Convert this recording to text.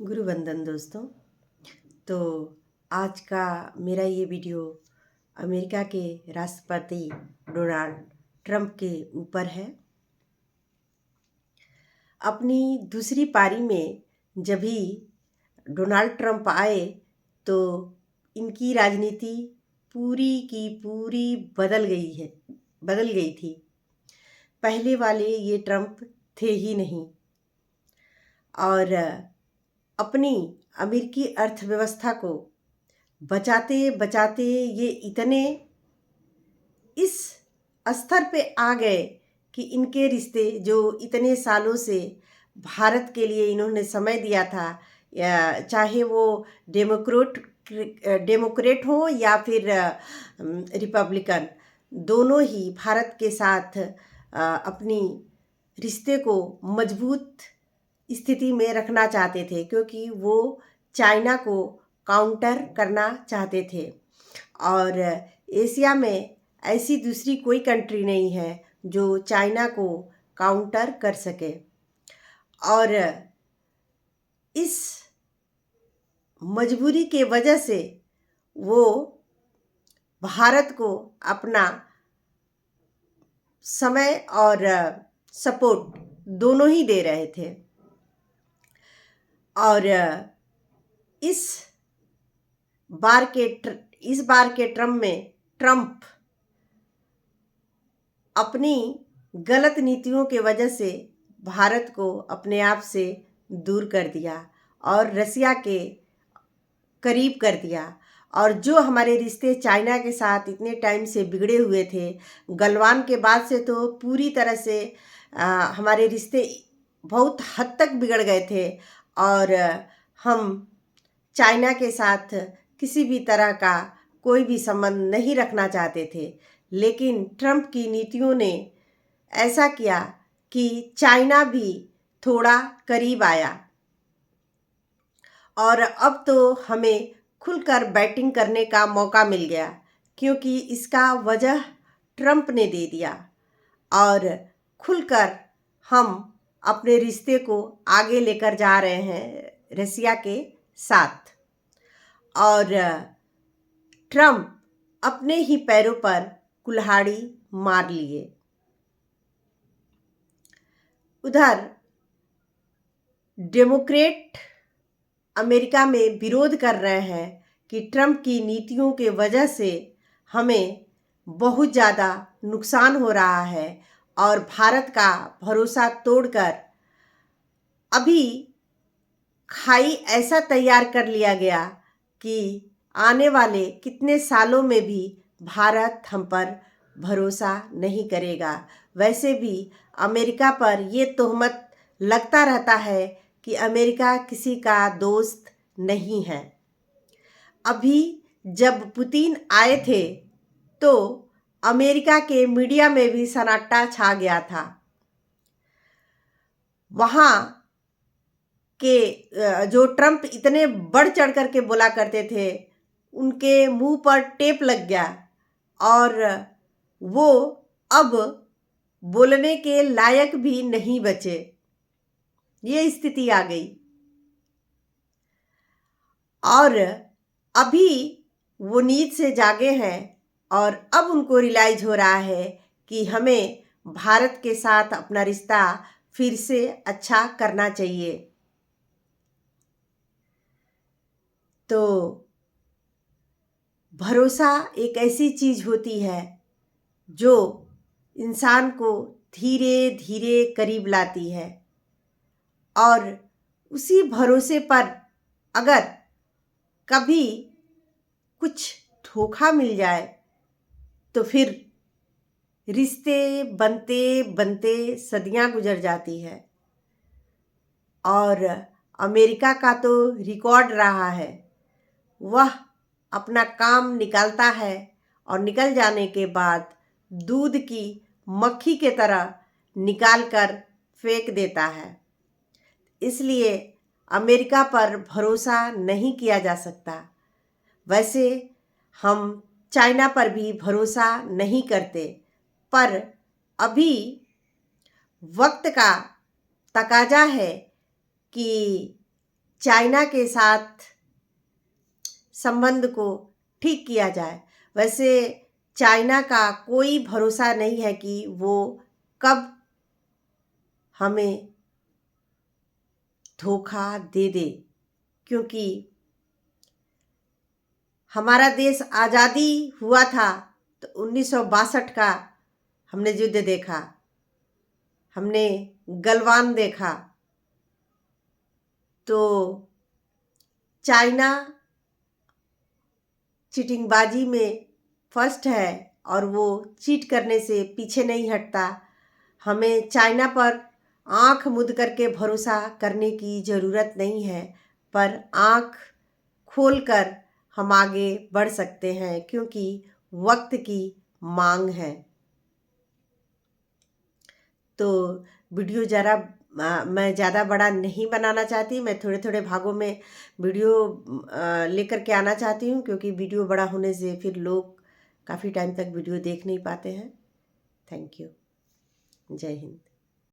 गुरुवंदन दोस्तों। तो आज का मेरा ये वीडियो अमेरिका के राष्ट्रपति डोनाल्ड ट्रंप के ऊपर है। अपनी दूसरी पारी में जब भी डोनाल्ड ट्रंप आए तो इनकी राजनीति पूरी की पूरी बदल गई थी। पहले वाले ये ट्रंप थे ही नहीं और अपनी अमेरिकी अर्थव्यवस्था को बचाते बचाते ये इतने इस स्तर पे आ गए कि इनके रिश्ते जो इतने सालों से भारत के लिए इन्होंने समय दिया था, या चाहे वो डेमोक्रेट हो या फिर रिपब्लिकन, दोनों ही भारत के साथ अपनी रिश्ते को मजबूत स्थिति में रखना चाहते थे, क्योंकि वो चाइना को काउंटर करना चाहते थे। और एशिया में ऐसी दूसरी कोई कंट्री नहीं है जो चाइना को काउंटर कर सके। और इस मजबूरी के वजह से वो भारत को अपना समय और सपोर्ट दोनों ही दे रहे थे। और इस बार के ट्रंप अपनी गलत नीतियों के वजह से भारत को अपने आप से दूर कर दिया और रसिया के करीब कर दिया। और जो हमारे रिश्ते चाइना के साथ इतने टाइम से बिगड़े हुए थे, गलवान के बाद से तो पूरी तरह से हमारे रिश्ते बहुत हद तक बिगड़ गए थे और हम चाइना के साथ किसी भी तरह का कोई भी संबंध नहीं रखना चाहते थे। लेकिन ट्रंप की नीतियों ने ऐसा किया कि चाइना भी थोड़ा करीब आया और अब तो हमें खुलकर बैटिंग करने का मौका मिल गया, क्योंकि इसका वजह ट्रंप ने दे दिया और खुलकर हम अपने रिश्ते को आगे लेकर जा रहे हैं रसिया के साथ। और ट्रंप अपने ही पैरों पर कुल्हाड़ी मार लिए। उधर डेमोक्रेट अमेरिका में विरोध कर रहे हैं कि ट्रंप की नीतियों के वजह से हमें बहुत ज़्यादा नुकसान हो रहा है और भारत का भरोसा तोड़कर अभी खाई ऐसा तैयार कर लिया गया कि आने वाले कितने सालों में भी भारत हम पर भरोसा नहीं करेगा। वैसे भी अमेरिका पर ये तोहमत लगता रहता है कि अमेरिका किसी का दोस्त नहीं है। अभी जब पुतिन आए थे तो अमेरिका के मीडिया में भी सन्नाटा छा गया था। वहाँ के जो ट्रंप इतने बढ़ चढ़ करके बोला करते थे, उनके मुंह पर टेप लग गया और वो अब बोलने के लायक भी नहीं बचे। ये स्थिति आ गई और अभी वो नींद से जागे हैं और अब उनको रियलाइज हो रहा है कि हमें भारत के साथ अपना रिश्ता फिर से अच्छा करना चाहिए। तो भरोसा एक ऐसी चीज़ होती है जो इंसान को धीरे धीरे करीब लाती है, और उसी भरोसे पर अगर कभी कुछ धोखा मिल जाए तो फिर रिश्ते बनते बनते सदियां गुजर जाती है। और अमेरिका का तो रिकॉर्ड रहा है, वह अपना काम निकालता है और निकल जाने के बाद दूध की मक्खी के तरह निकाल कर फेंक देता है। इसलिए अमेरिका पर भरोसा नहीं किया जा सकता। वैसे हम चाइना पर भी भरोसा नहीं करते, पर अभी वक्त का तकाजा है कि चाइना के साथ संबंध को ठीक किया जाए। वैसे चाइना का कोई भरोसा नहीं है कि वो कब हमें धोखा दे दे, क्योंकि हमारा देश आज़ादी हुआ था तो 1962 का हमने युद्ध देखा, हमने गलवान देखा। तो चाइना चीटिंगबाजी में फर्स्ट है और वो चीट करने से पीछे नहीं हटता। हमें चाइना पर आंख मूंद करके भरोसा करने की ज़रूरत नहीं है, पर आंख खोलकर हम आगे बढ़ सकते हैं, क्योंकि वक्त की मांग है। तो वीडियो मैं ज़्यादा बड़ा नहीं बनाना चाहती, मैं थोड़े थोड़े भागों में वीडियो लेकर के आना चाहती हूँ, क्योंकि वीडियो बड़ा होने से फिर लोग काफ़ी टाइम तक वीडियो देख नहीं पाते हैं। Thank you. जय हिंद।